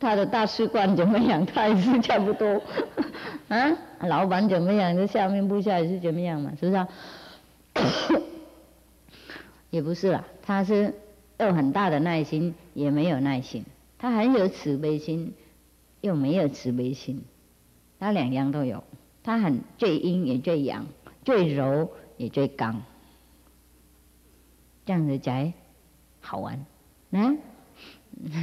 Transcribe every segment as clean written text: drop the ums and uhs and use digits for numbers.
他的大使馆怎么样，他也是差不多。啊，老板怎么样，这下面部下也是怎么样嘛，是不是啊？也不是啦，他是有很大的耐心，也没有耐心；他很有慈悲心，又没有慈悲心，他两样都有。他很最阴也最阳，最柔也最刚，这样子才好玩啊！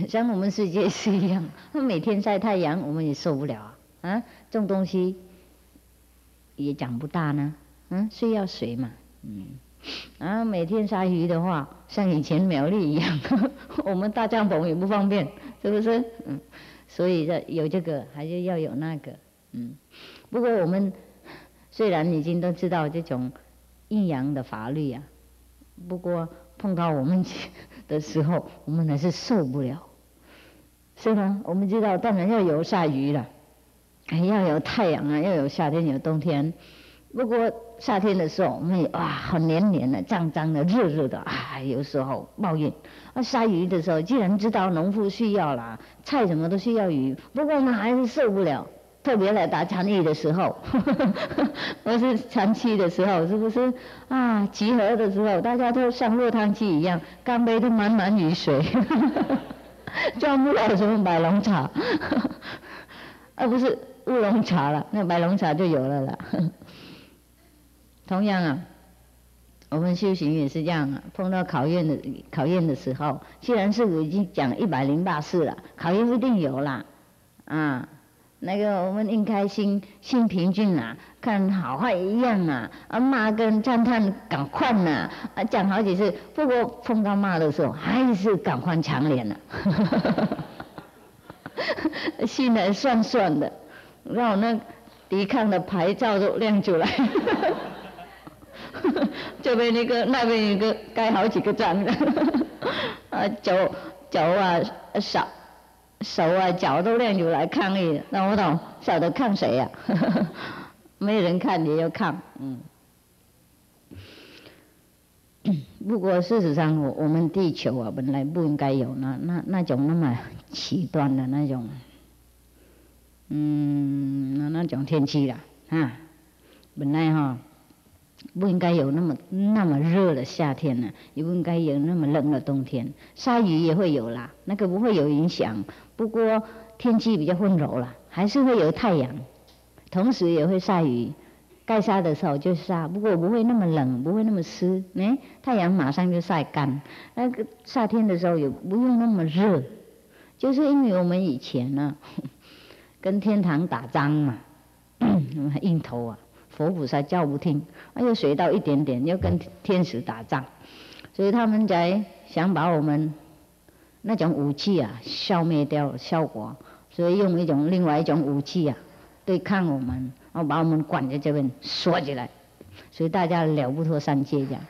像我们世界是一样，他每天晒太阳，我们也受不了啊！这种东西也长不大呢，需要水嘛，每天杀鱼的话，像以前苗栗一样，我们搭帐篷也不方便，是不是？所以有这个，还是要有那个，不过我们虽然已经都知道这种阴阳的法律啊，不过碰到我们的时候，我们还是受不了，是吗？我们知道，当然要有下雨了，要有太阳啊，要有夏天有冬天。不过夏天的时候，我们哇，很黏黏的、脏脏的、热热的啊，有时候冒烟。杀鱼的时候，既然知道农夫需要啦，菜什么都需要鱼，不过呢还是受不了。特别来打禅意的时候，或是禅期的时候，是不是啊？集合的时候，大家都像落汤鸡一样，干杯都满满雨水，装不了什么白龙茶，不是乌龙茶了，那白龙茶就有了啦。同样啊，我们修行也是这样啊，碰到考验的时候，既然师父已经讲108世了，考验一定有啦，那个我们应该心平静啊，看好坏一样啊，骂跟赞叹赶快呐，讲好几次，不过碰到骂的时候还是赶快长脸了，心还酸酸的，让我那抵抗的牌照都亮出来。这边一个，那边一个，盖好几个章的，脚啊手啊脚都亮出来抗议了，那我懂，晓得抗谁呀？没有人看也要抗，不过事实上，我们地球啊，本来不应该有那种那么极端的那种，那种天气啦，本来不应该有那么热的夏天呢，也不应该有那么冷的冬天。鲨鱼也会有啦，那个不会有影响。不过天气比较温柔啦，还是会有太阳，同时也会晒鱼。该杀的时候就杀，不过不会那么冷，不会那么湿。太阳马上就晒干。那个夏天的时候也不用那么热，就是因为我们以前呢，跟天堂打仗嘛，硬头啊。佛菩萨叫不听，又学到一点点，又跟天使打仗，所以他们才想把我们那种武器啊消灭掉效果，所以用另外一种武器啊对抗我们，然后把我们关在这边锁起来，所以大家了不脱三界这样。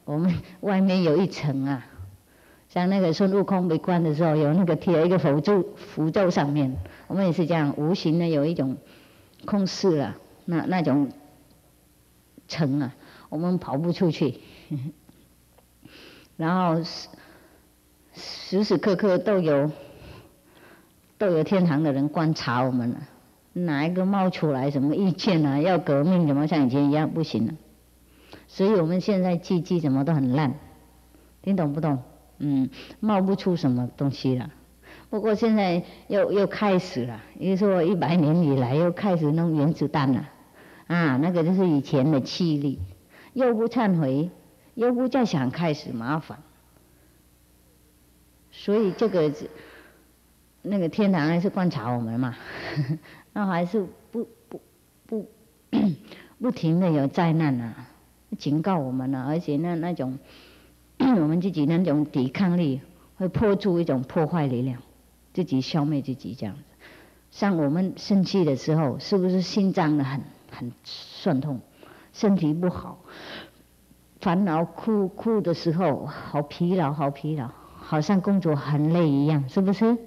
我们外面有一层啊，像那个孙悟空被关的时候有那个贴一个符咒上面，我们也是这样，无形的有一种控制了。那种层啊，我们跑不出去，然后时时刻刻都有天堂的人观察我们了，哪一个冒出来什么意见啊，要革命怎么像以前一样不行了，所以我们现在记什么都很烂，听懂不懂？冒不出什么东西了。不过现在又开始了，也说100年以来又开始弄原子弹了。那个就是以前的气力，又不忏悔，又不再想开始麻烦，所以这个那个天堂还是观察我们嘛，那还是不停的有灾难啊，警告我们啊，而且那种我们自己那种抵抗力会破出一种破坏力量，自己消灭自己这样子。像我们生气的时候，是不是心脏的很酸痛，身体不好，烦恼哭的时候，好疲劳，好像工作很累一样，是不是？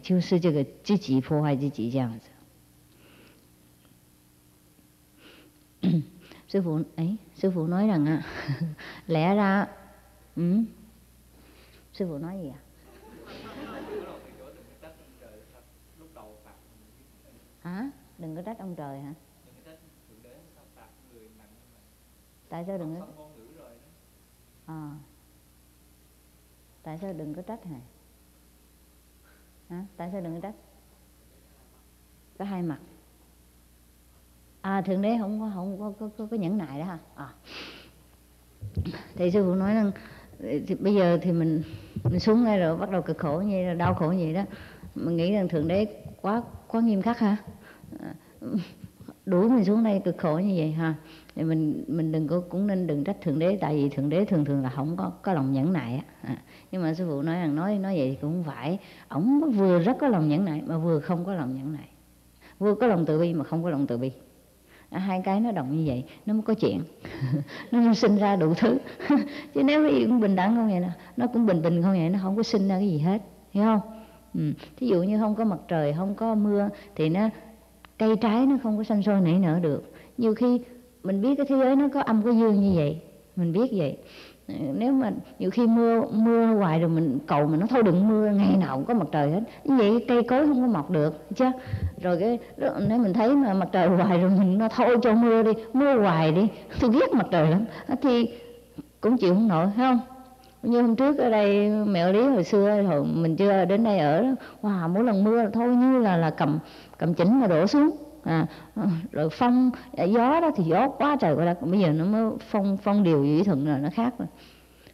就是这个自己破坏自己这样子。师父nói rằng lẽ ra sư phụ nói gì à? Hả? Đừng có trách ông trời hả? Tại sao đừng có? Tại sao đừng có trách hả? Tại sao đừng có trách? Có hai mặt. Thượng đế không có nhẫn nại đó ha. Thì sư phụ nói rằng thì bây giờ thì mình xuống đây rồi bắt đầu cực khổ như vậy, là đau khổ như vậy đó, mình nghĩ rằng thượng đế quá nghiêm khắc ha, đuổi mình xuống đây cực khổ như vậy ha. Thì mình cũng nên đừng trách thượng đế, tại vì thượng đế thường là không có lòng nhẫn nại á. Nhưng mà sư phụ nói rằng nói vậy thì cũng không phải, ổng vừa rất có lòng nhẫn nại mà vừa không có lòng nhẫn nại, vừa có lòng từ bi mà không có lòng từ bi. Hai cái nó đồng như vậy nó mới có chuyện. Nó mới sinh ra đủ thứ. Chứ nếu ví dụ cũng bình đẳng không vậy nè, nó cũng bình không vậy, nó không có sinh ra cái gì hết, hiểu không? Thí dụ như không có mặt trời, không có mưa thì nó cây trái nó không có xanh sôi nảy nở được. Nhiều khi mình biết cái thế giới nó có âm có dương như vậy, mình biết vậy. Nếu mà nhiều khi mưa hoài rồi mình cầu mà nó thôi đừng mưa, ngày nào cũng có mặt trời hết, như vậy cây cối không có mọc được chứ. Rồi nếu mình thấy mà mặt trời hoài rồi mình nó thôi cho mưa đi, mưa hoài đi, tôi ghét mặt trời lắm, thì cũng chịu không nổi, phải không? Như hôm trước ở đây mẹ Lý hồi xưa hồi mình chưa đến đây ở đó, wow, mỗi lần mưa thôi như là cầm chỉnh mà đổ xuống. Rồi phong gió đó thì gió quá trời quá đất, bây giờ nó mới phong điều vĩ thuận rồi, nó khác rồi,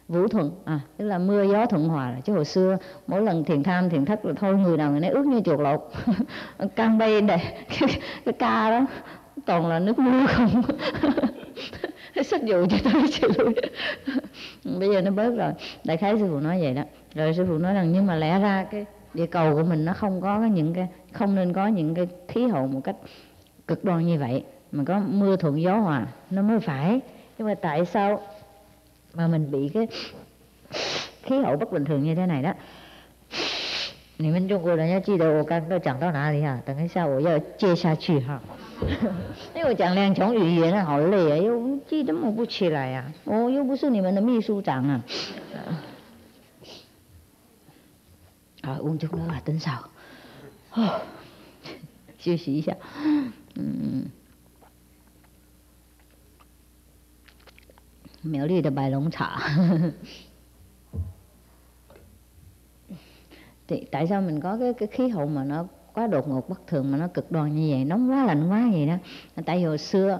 vũ thuận, tức là mưa gió thuận hòa rồi. Chứ hồi xưa mỗi lần thiền tham thiền thất là thôi người nào người nấy ướt như chuột lột. Căng bay đầy cái ca đó toàn là nước mưa không. Sách dụ cho tới chịu. Bây giờ nó bớt rồi, đại khái sư phụ nói vậy đó. Rồi sư phụ nói rằng nhưng mà lẽ ra cái địa cầu của mình nó không nên có những cái khí hậu một cách cực đoan như vậy, mà có mưa thuận gió hòa nó mới phải. Nhưng mà tại sao mà mình bị cái khí hậu bất bình thường như thế này đó? 你们中国人要记得我刚刚讲到哪里啊？等一下我要接下去哈。因为我讲2种语言好累啊，又记得不起来啊，我又不是你们的秘书长啊。uống chút nữa là tính sao? 休息一下。苗栗的白龙茶。Thì tại sao mình có cái khí hậu mà nó quá đột ngột bất thường, mà nó cực đoan như vậy, nóng quá lạnh quá vậy đó? Tại vì hồi xưa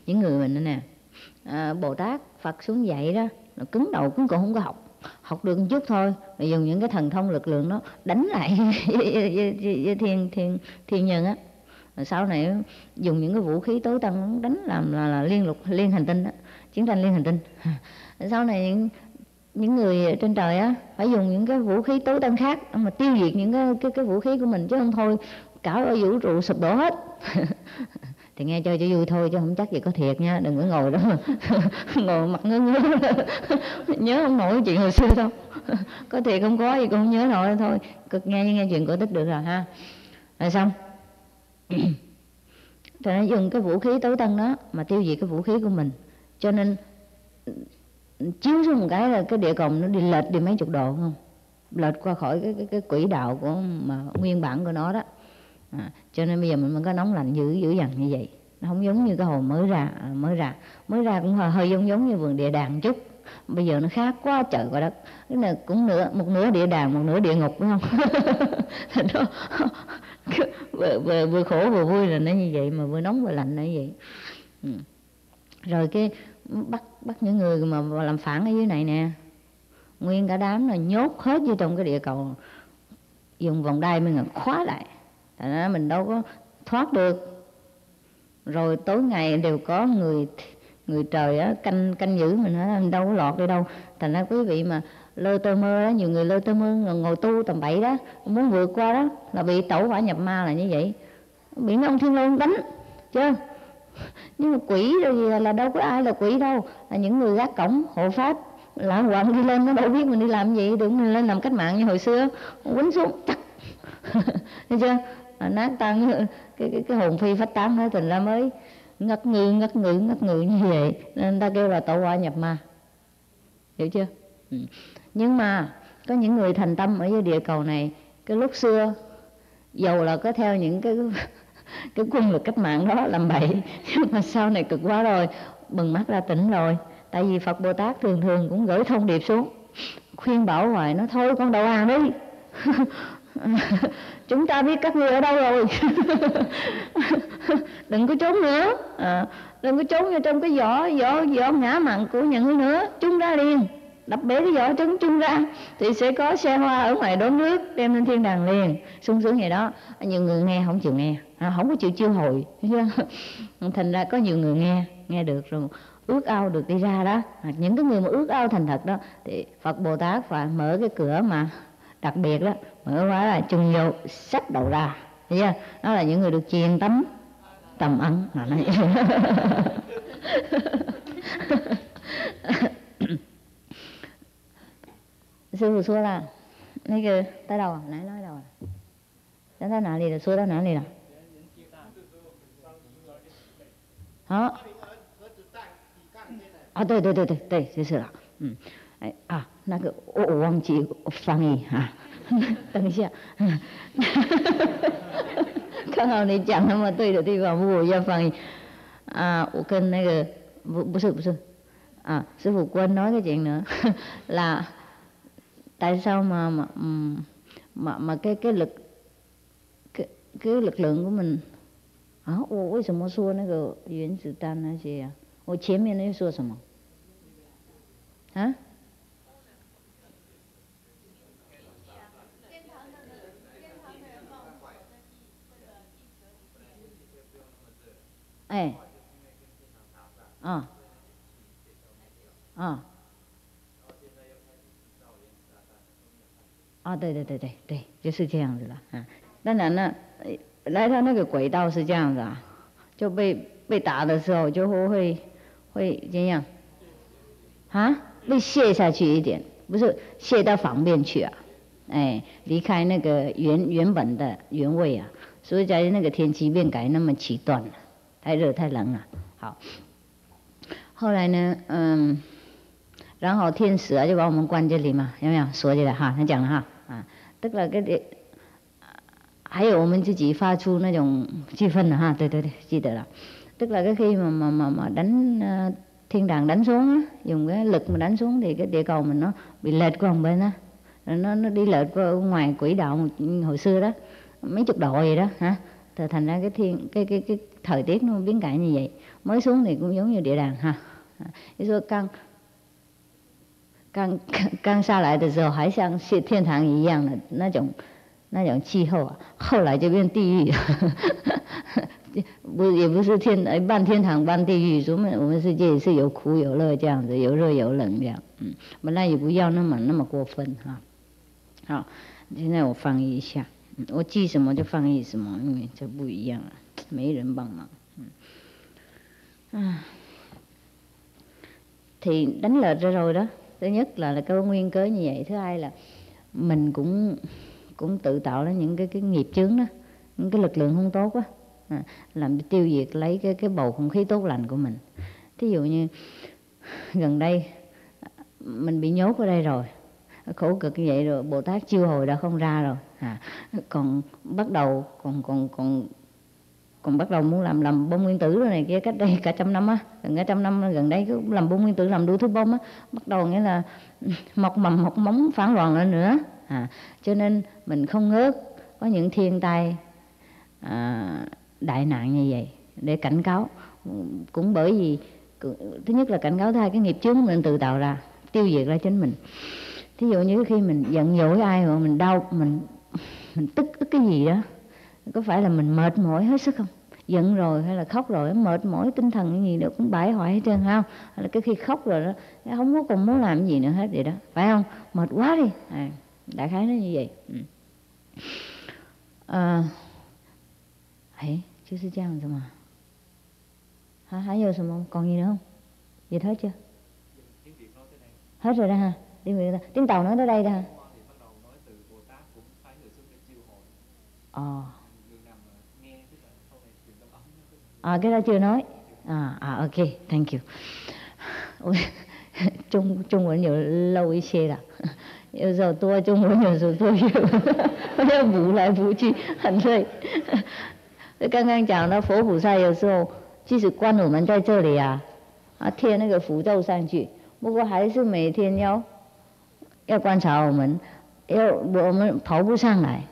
những người mình đó nè, Bồ Tát Phật xuống dạy đó, nó cứng đầu cứng cổ không có học được một chút thôi, rồi dùng những cái thần thông lực lượng đó đánh lại với thiên nhân á. Rồi sau này dùng những cái vũ khí tối tân đánh làm là liên hành tinh đó, chiến tranh liên hành tinh. Sau này những người trên trời á phải dùng những cái vũ khí tối tân khác mà tiêu diệt những cái vũ khí của mình, chứ không thôi cả ở vũ trụ sụp đổ hết. Thì nghe cho vui thôi chứ không chắc gì có thiệt nha, đừng có ngồi đó ngồi mặt ngơ nhớ không nổi chuyện hồi xưa đâu. Có thiệt không có gì cũng không nhớ nổi thôi, cực nghe chuyện cổ tích được rồi ha. Rồi xong thì nó dùng cái vũ khí tối tân đó mà tiêu diệt cái vũ khí của mình, cho nên chiếu xuống một cái là cái địa cầu nó đi lệch đi mấy chục độ, không lệch qua khỏi cái quỹ đạo của mà nguyên bản của nó đó. Cho nên bây giờ mình có nóng lạnh dữ dằn như vậy, nó không giống như cái hồi mới ra cũng hơi giống như vườn địa đàng chút. Bây giờ nó khác quá trời quá đất, cái này cũng một nửa địa đàng một nửa địa ngục, đúng không? Nó vừa khổ vừa vui là nó như vậy, mà vừa nóng vừa lạnh là như vậy. Rồi cái bắt những người mà làm phản ở dưới này nè, nguyên cả đám là nhốt hết vô trong cái địa cầu, dùng vòng đai mới khóa lại, thành ra mình đâu có thoát được. Rồi tối ngày đều có người trời á canh giữ mình á, đâu có lọt đi đâu. Thành ra quý vị mà lơ tơ mơ đó, nhiều người lơ tơ mơ ngồi tu tầm bậy đó, muốn vượt qua đó là bị tẩu hỏa nhập ma là như vậy, bị mấy ông Thiên Lôi đánh chứ. Nhưng mà quỷ rồi là đâu có ai là quỷ đâu, là những người gác cổng hộ pháp lãng quạng đi lên, nó đâu biết mình đi làm gì, đừng mình lên làm cách mạng như hồi xưa quýnh xuống chắc. Thấy chưa? Nát tan cái hồn phi phách tán đó, thành ra mới ngất ngừ như vậy, nên ta kêu là tẩu hỏa nhập ma, hiểu chưa? Nhưng mà có những người thành tâm ở dưới địa cầu này, cái lúc xưa dầu là có theo những cái cái quân lực cách mạng đó làm bậy. Nhưng mà sau này cực quá rồi, bừng mắt ra tỉnh rồi. Tại vì Phật Bồ Tát thường thường cũng gửi thông điệp xuống, khuyên bảo hoài, nó thôi con đầu hàng đi. Chúng ta biết các ngươi ở đâu rồi. Đừng có trốn nữa, đừng có trốn vào trong cái vỏ ngã mặn của nhà ngươi nữa. Chung ra liền, đập bể cái vỏ trứng chung ra, thì sẽ có xe hoa ở ngoài đón nước đem lên thiên đàng liền. Sung sướng vậy đó. Nhiều người nghe không chịu nghe, không có chịu chiêu hồi. Thành ra có nhiều người nghe được rồi ước ao được đi ra đó. Những cái người mà ước ao thành thật đó thì Phật Bồ Tát phải mở cái cửa mà đặc biệt đó, mở quá là chung vô xách đầu ra. Thấy chưa? Đó là những người được truyền tầm ấn mà nói. Sư phụ xua là cái tới đâu à? Nãy nói đâu à? Đến tới哪里了？说到哪里了？好。啊，对，就是了。那个我忘记翻译啊。等一下。刚好你讲那么对的地方，我要翻译。我跟那个不是sư phụ quên nói cái chuyện nữa. Là tại sao mà cái lực lượng của mình为什么说那个原子弹那些我前面那说什么对，就是这样子了。当然了，来到那个轨道是这样子就被打的时候就会怎样被卸下去一点，不是卸到旁边去离开那个原本的原位所以在那个天气变改那么极端了，太热太冷了。好，后来呢然后天使就把我们关这里嘛，有没有说这个他讲了tức là cái还有我们自己发出那种气氛了对，记得了。tức là cái khi mà đánh thiên đàng đánh xuống dùng cái lực mà đánh xuống thì cái địa cầu mình nó bị lệch qua một bên nó đi lệch qua ngoài quỹ đạo hồi xưa đó, mấy chục độ vậy đó thành ra cái thời tiết nó biến cải như vậy. Mới xuống thì cũng giống như địa đàng cái số刚下来的时候还像天堂一样的那种气候后来就变地狱。也不是半天堂半地狱，我们世界也是有苦有乐这样子，有热有冷这样。本来也不要那么过分好，现在我翻译一下，我记什么就翻译什么，因为这不一样没人帮忙。Thì đánh lệch ra rồi đó. Thứ nhất là cái nguyên cớ như vậy, thứ hai là mình cũng tự tạo ra những cái nghiệp chướng đó, những cái lực lượng không tốt quá làm tiêu diệt lấy cái bầu không khí tốt lành của mình. Thí dụ như gần đây mình bị nhốt ở đây rồi, khổ cực như vậy rồi, Bồ Tát chiêu hồi đã không ra rồi còn bắt đầu còn bắt đầu muốn làm bom nguyên tử rồi này kia, cách đây cả trăm năm gần cả trăm năm gần đây cứ làm bom nguyên tử, làm đủ thứ bom bắt đầu nghĩa là mọc mầm mọc móng phản loạn lên nữa cho nên mình không ngớt có những thiên tai đại nạn như vậy để cảnh cáo. Cũng bởi vì thứ nhất là cảnh cáo thay cái nghiệp chướng mình tự tạo ra, tiêu diệt ra chính mình. Thí dụ như khi mình giận dỗi ai mà mình đau, mình tức ức cái gì đó, có phải là mình mệt mỏi hết sức không? Giận rồi hay là khóc rồi mệt mỏi tinh thần cái gì nữa cũng bại hoại hết trơn không? Hay là cái khi khóc rồi đó không có còn muốn làm cái gì nữa hết vậy đó, phải không? Mệt quá đi đại khái nó như vậy. 就是这样子嘛。还有什么còn gì nữa không? Dịch hết chưa? Hết rồi đó ha. Tiếng Tàu nói tới đây đó ha. Cái đó chưa nói. Ok, thank you. Trung文有漏一些了，有时候多中文，有时候多语文，要补来补去，很累。刚刚讲的佛菩萨有时候即使关我们在这里啊，贴那个符咒上去，不过还是每天要观察我们，我们跑不上来，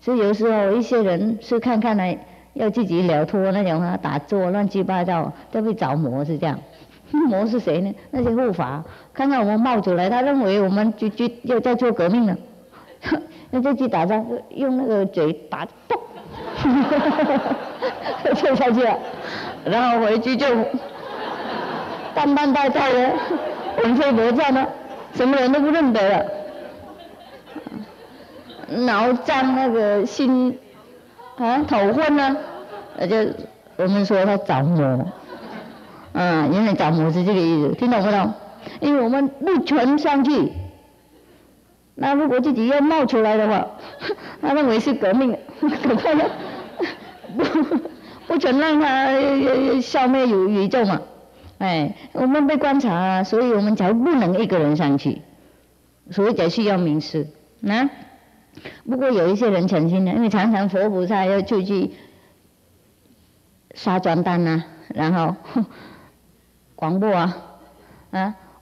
所以有时候一些人是看来要自己了脱那种打坐乱七八糟，都被着魔是这样。魔是谁呢？那些护法，看看我们冒出来，他认为我们就要在做革命了，要再去打仗，用那个嘴打，咚，跳下去了，然后回去就淡淡带带的魂飞魄散了，什么人都不认得了，脑胀那个心头昏啊，就我们说他着魔。原来着魔是这个意思，听懂不懂？因为我们不全上去，那如果自己要冒出来的话，他认为是革命，可快了，不全让他消灭宇宙嘛。我们被观察啊，所以我们才不能一个人上去，所以才需要名师。不过有一些人诚心的，因为常常佛菩萨要出去杀传单啊，然后广播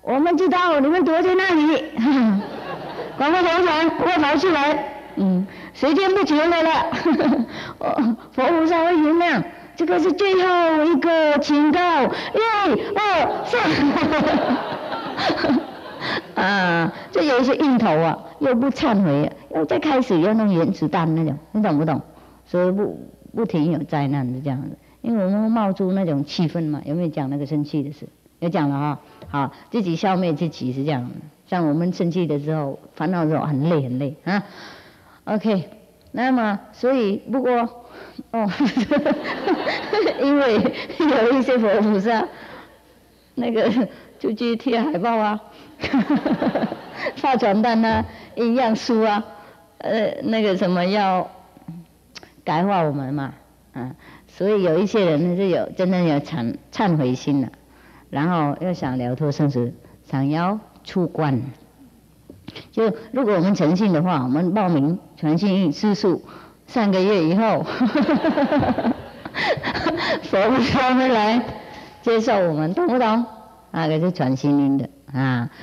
我们知道你们躲在那里，广播头传快跑出来，时间不长了啦，佛菩萨会原谅，这个是最后一个警告，1、2、3，这有一些硬头又不忏悔，又再开始要弄原子弹那种，你懂不懂？所以不停有灾难是这样的。因为我们冒出那种气氛嘛，有没有讲那个生气的事？有讲了好，自己消灭自己是这样的。像我们生气的时候、烦恼的时候很累OK， 那么所以不过因为有一些佛菩萨那个就去贴海报发传单营养书那个什么要感化我们嘛所以有一些人呢是真的有忏悔心了，然后要想了脱生死，想要出关。就如果我们诚信的话，我们报名传心印吃素3个月以后，佛菩萨会来接受我们，懂不懂？那个是传心印的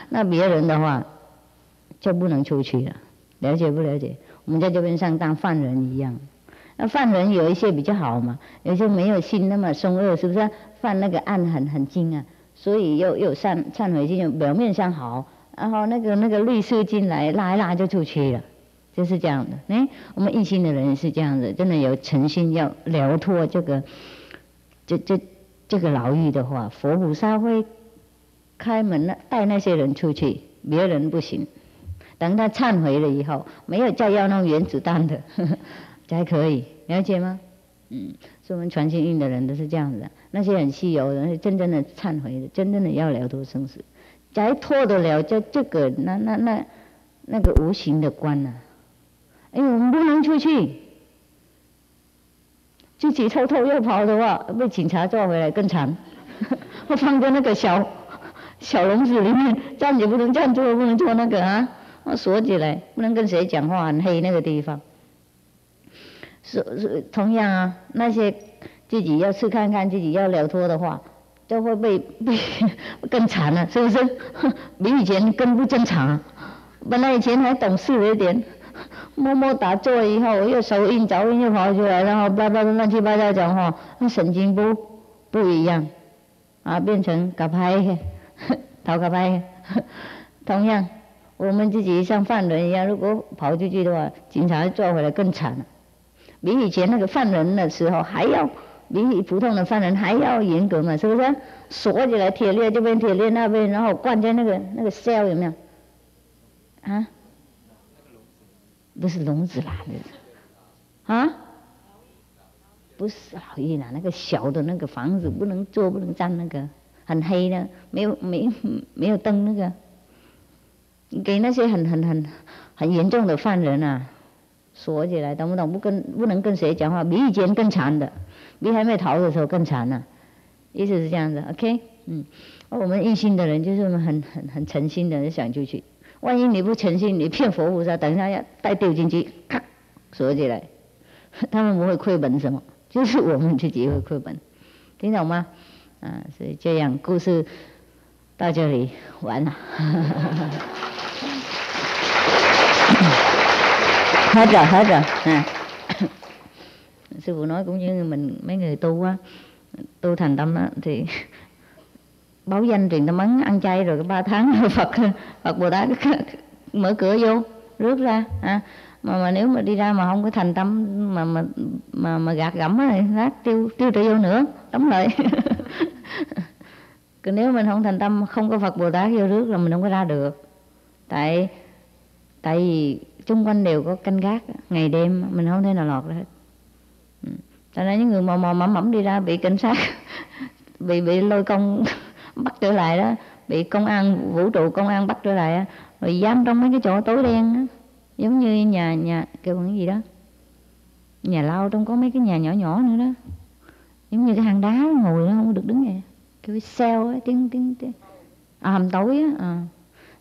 那别人的话就不能出去了，了解不了解？我们在这边像当犯人一样。那犯人有一些比较好嘛，有些没有心那么凶恶，是不是？犯那个案很轻所以有忏悔心，表面上好，然后那个律师进来拉一拉就出去了，就是这样的。我们一心的人是这样的，真的有诚心要了脱这个牢狱的话，佛菩萨会开门带那些人出去，别人不行。等他忏悔了以后，没有再要弄原子弹的。才可以，了解吗？所以我们传心印的人都是这样子的，那些很稀有的，真正的忏悔的，真正的要了脱生死，才脱得了这个那个无形的关因为我们不能出去，自己偷偷要跑的话，被警察抓回来更惨。我放在那个小笼子里面，站也不能站，坐也不能坐，那个我锁起来，不能跟谁讲话，很黑那个地方。同样那些自己要试看看自己要了脱的话，就会被更惨了，是不是？比以前更不正常。本来以前还懂事了一点，默默打坐以后又手印脚印又跑出来，然后乱七八糟讲话，那神经不一样变成嘎拍逃嘎拍。同样我们自己像犯人一样，如果跑出去的话，警察抓回来更惨了。比以前那个犯人的时候还要，比普通的犯人还要严格嘛，是不是？锁起来，铁链这边，铁链那边，然后关在那个 cell 有没有？不是笼子啦，不是牢狱啦，那个小的那个房子不能坐不能站，那个很黑的，没有灯那个，给那些很严重的犯人锁起来，懂不懂？不能跟谁讲话，比以前更惨的，比还没逃的时候更惨意思是这样子 ，OK， 我们一心的人就是我们很诚心的想出去，万一你不诚心，你骗佛菩萨，等一下要带丢进去，咔锁起来，他们不会亏本什么，就是我们自己会亏本，听懂吗？所以这样故事到这里完了。hết rồi. Sư phụ nói cũng như mình mấy người tu á, tu thành tâm á thì báo danh truyền tâm ấn ăn chay rồi 3 tháng Phật Bồ Tát mở cửa vô rước ra mà nếu mà đi ra mà không có thành tâm mà gạt gẫm á thì lát tiêu vô nữa đóng lại. Còn nếu mình không thành tâm, không có Phật Bồ Tát vô rước là mình không có ra được. Tại vì xung quanh đều có canh gác ngày đêm, mình không thể nào lọt ra hết. Tại nên những người mò mẫm đi ra bị cảnh sát bị lôi công bắt trở lại đó, bị công an vũ trụ công an bắt trở lại đó, rồi giam trong mấy cái chỗ tối đen đó. Giống như nhà kêu bằng cái gì đó, nhà lao trong có mấy cái nhà nhỏ nữa đó, giống như cái hang đá ngồi đó, không được đứng vậy, kêu cái cell á, tiếng hầm tối á.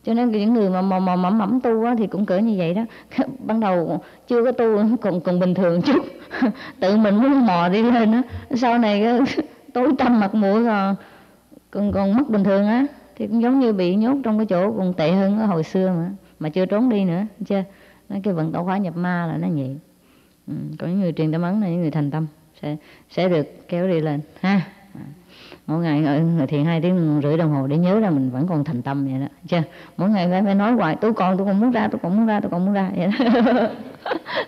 Cho nên những người mà mẫm tu á thì cũng cỡ như vậy đó. Ban đầu chưa có tu còn bình thường chút tự mình muốn mò đi lên á, sau này tối tăm mặt mũi còn mất bình thường á, thì cũng giống như bị nhốt trong cái chỗ còn tệ hơn hồi xưa mà chưa trốn đi nữa, chưa? Nói cái vận tẩu khóa nhập ma là nó vậy. Còn những người truyền tâm ấn là những người thành tâm sẽ được kéo đi lên ha. Mỗi ngày ngồi thiền 2 tiếng rưỡi đồng hồ để nhớ ra mình vẫn còn thành tâm vậy đó, chưa? Mỗi ngày phải nói hoài tôi còn muốn ra vậy đó.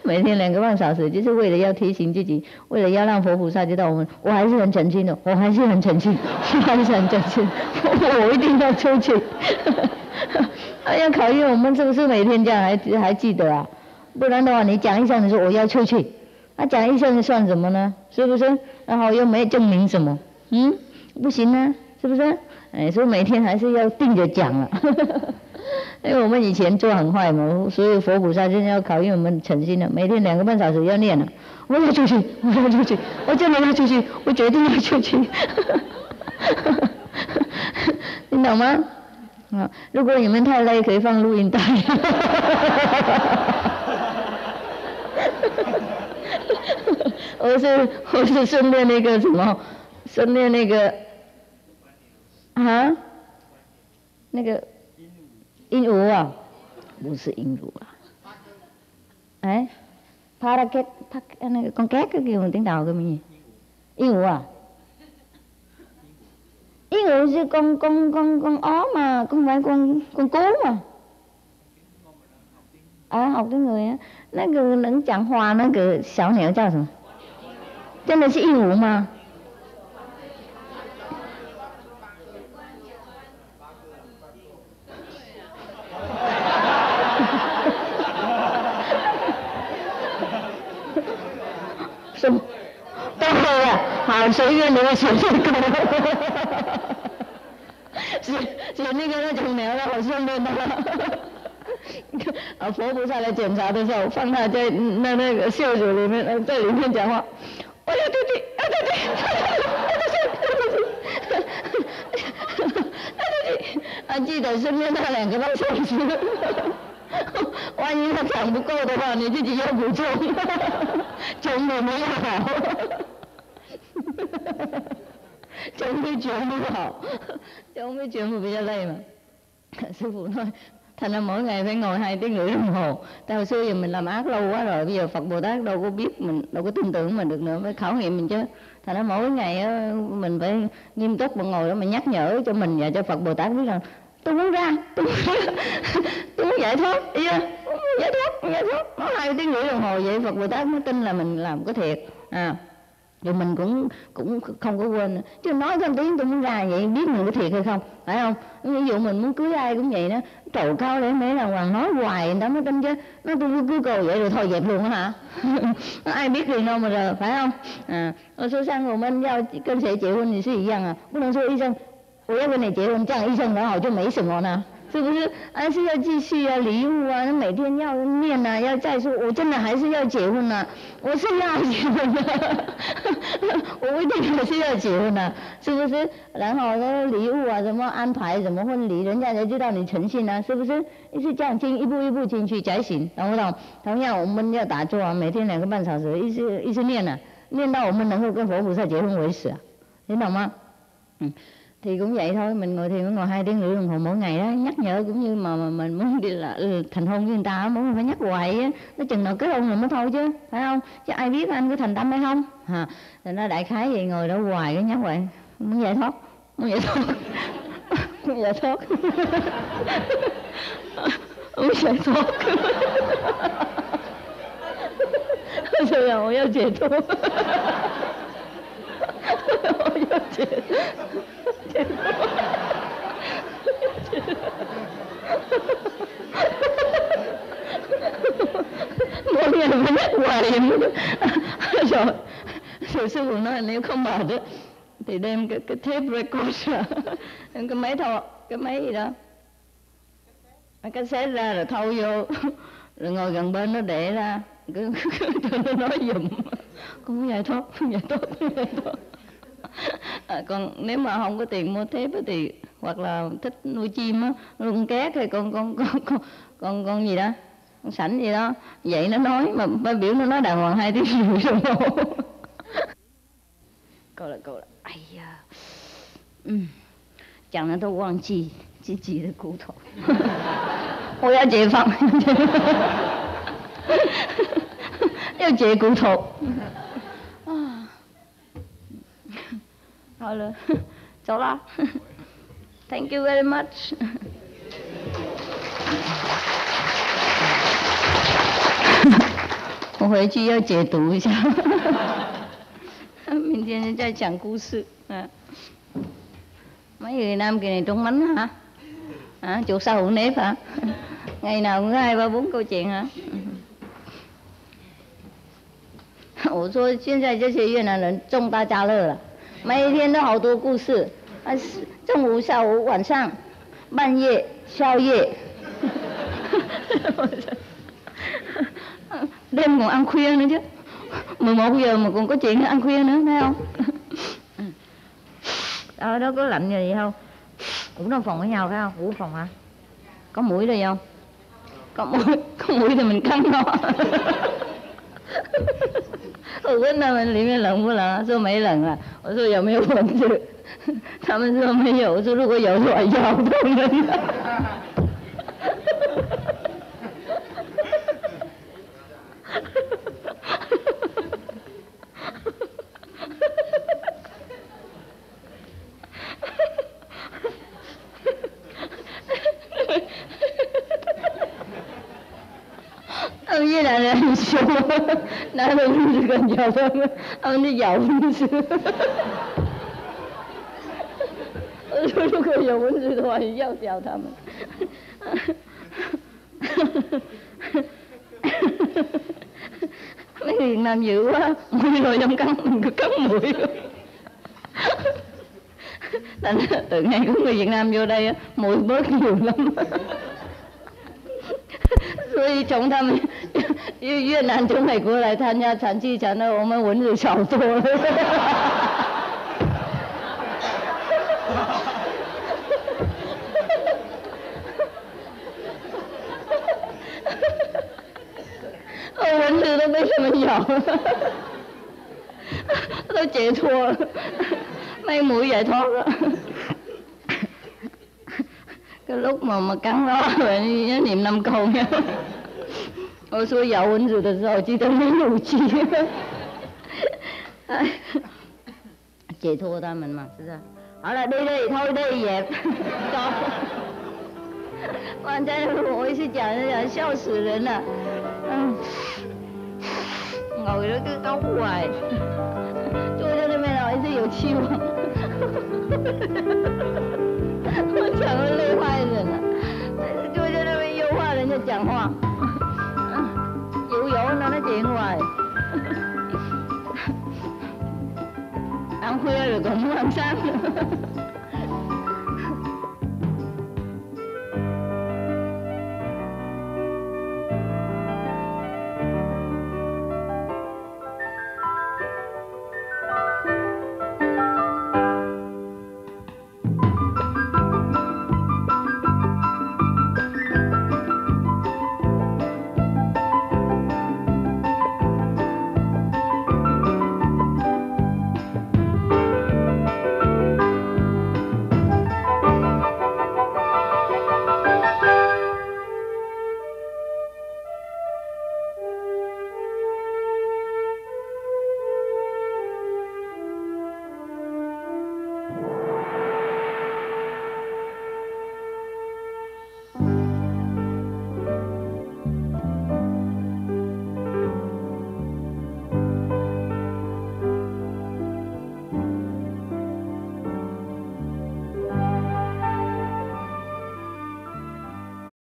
每天2个半小时，就是为了要提醒自己，为了要让佛菩萨知道我还是很诚心的，我还是很诚心，我一定要出去。要考验我们是不是每天这样还记得啊？不然的话，你讲一声你说我要出去，讲一声算什么呢？是不是？然后又没证明什么，不行啊，是不是？所以每天还是要定着讲了。因为我们以前做很坏嘛，所以佛菩萨现在要考验我们诚心了。每天2个半小时要念了，我要出去，我真的要出去，我决定要出去。你懂吗？如果你们太累，可以放录音带。我是顺便那个什么，顺便那个那个鹦鹉啊，不是鹦鹉啊，parakeet那个con két cái kêu bằng tiếng Tàu cái gì?鹦鹉à?鹦鹉是con ó mà, không phải con cú mà. Học tiếng người á, 那个能讲话那个小鸟叫什么？真的是鹦鹉吗？什么？都会啊，好随便你们选这个。选那个那种鸟了，好顺便的。佛菩萨来检查的时候，放他在那个袖子里面，在里面讲话。我要出去，要出去，记得顺便那2个半小时。万一他讲不够的话，你自己要补充，总比没有好。总比全部好，總比全部比較累嘛。Sư phụ nói, thành ra mỗi ngày phải ngồi 2 tiếng rưỡi đồng hồ. Tại hồi xưa giờ mình làm ác lâu quá rồi, bây giờ Phật Bồ Tát đâu có biết, mình đâu có tin tưởng mình được nữa, phải khảo nghiệm mình chứ. Thành ra mỗi ngày mình phải nghiêm túc, mình ngồi đó mình nhắc nhở cho mình và cho Phật Bồ Tát biết rằng tôi muốn ra, tôi muốn giải thoát, giải thoát. Nói 2 tiếng rưỡi đồng hồ vậy Phật Bồ Tát mới tin là mình làm có thiệt. Rồi mình cũng không có quên, chứ nói thêm tiếng tôi muốn ra vậy biết mình có thiệt hay không, phải không? Ví dụ mình muốn cưới ai cũng vậy đó, trầu cao để mấy đàng hoàng nói hoài người ta mới tin chứ. Nói tôi cứ cầu vậy rồi thôi dẹp luôn á hả? Ai biết gì đâu mà rồi, phải không? 说像我们要跟谁结婚也是一样啊，不能说医生我要跟你结婚，这样医生很好就没什么呢。是不是？是要继续啊，礼物啊，每天要念啊，要再说，我真的还是要结婚啊，我是要结婚的，我一定还是要结婚的，是不是？然后礼物啊，什么安排什么婚礼，人家才知道你诚信啊，是不是？是这样一步一步进去才行，懂不懂？同样我们要打坐啊，每天2个半小时，一直念啊， nên đâu mình能够跟佛菩萨结婚为实啊, hiểu không á? Thì cũng vậy thôi, mình ngồi thiền cũng ngồi 2 tiếng rưỡi đồng hồ mỗi ngày đó, nhắc nhở cũng như mà mình muốn đi là thành hôn với người ta, muốn phải nhắc hoài á, nó chừng nào kết hôn rồi mới thôi chứ, phải không? Chứ ai biết anh có thành tâm hay không? Thì nó đại khái vậy, ngồi đó hoài cái nhắc hoài, muốn giải thoát, muốn giải thoát, muốn giải thoát, muốn giải thoát. Bây giờ我要解脱。我要解脱。Mỗi ngày phải nhắc hoài rồi sư phụ nói nếu không mệt đó thì đem cái tape record ra, đem cái máy thâu, cái máy gì đó, cái cassette ra rồi thâu vô, rồi ngồi gần bên nó để ra, cứ nó nói giùm, con muốn giải thoát, giải thoát, giải thoát. Còn nếu mà không có tiền mua thép thì hoặc là thích nuôi chim á, nuôi con két hay con gì đó, con sảnh gì đó, vậy nó nói mà biểu nó nói đàng hoàng 2 tiếng rưỡi đồng hồ. Câu là哎呀，讲了都忘记自己的骨头，我要解放，要解骨头。好了，走了。Thank you very much. 我回去要解读一下，明天再讲故事。Mấy người Nam kỳ này trúng mánh hả? Chuột sao hủ nếp hả? Ngày nào cũng có 2, 3, 4 câu chuyện hả? 我说现在这些越南人中大家乐了。每天都好多故事，中午、下午、晚上、半夜、宵夜，đêm còn ăn khuya nữa chứ, 11 giờ mà còn có chuyện ăn khuya nữa, thấy không? Ở đó có lạnh gì không? Ngủ trong phòng với nhau phải không? Ngủ phòng hả? Có mũi đây không? Có mũi thì mình cắn nó. 我问他们里面冷不冷，说没冷啊。我说有没有蚊子？他们说没有。我说如果有的话咬他们。他们越南人很凶，拿着蚊子敢咬他们，他们就咬蚊子。我说如果有蚊子的话，你要咬他们。Mấy người Việt Nam dữ quá, mũi rồi không cắn, mình cứ cắn mũi. Thành từ ngày có người Việt Nam vô đây, mũi bớt nhiều lắm. 所以从他们越南从美国来参加禅期禅呢，我们蚊子少多了。蚊子都被他们咬了，都解脱了，mấy mũi giải thoát rồi. Cái lúc mà cắn nó rồi nhớ niệm 5 câu nha. 我说咬蚊子的时候记得没武器。解脱他们嘛，是不是？好了，对对，thôi đi dẹp. Con trai我一次讲笑死人了。ngồi đó cứ cáu hoài. Tôi cho nên là thấy有气吗？我讲了累坏人了，就在那边优化人家讲话，有nói chuyện hoài. Ăn khuya rồi còn muốn ăn sáng nữa.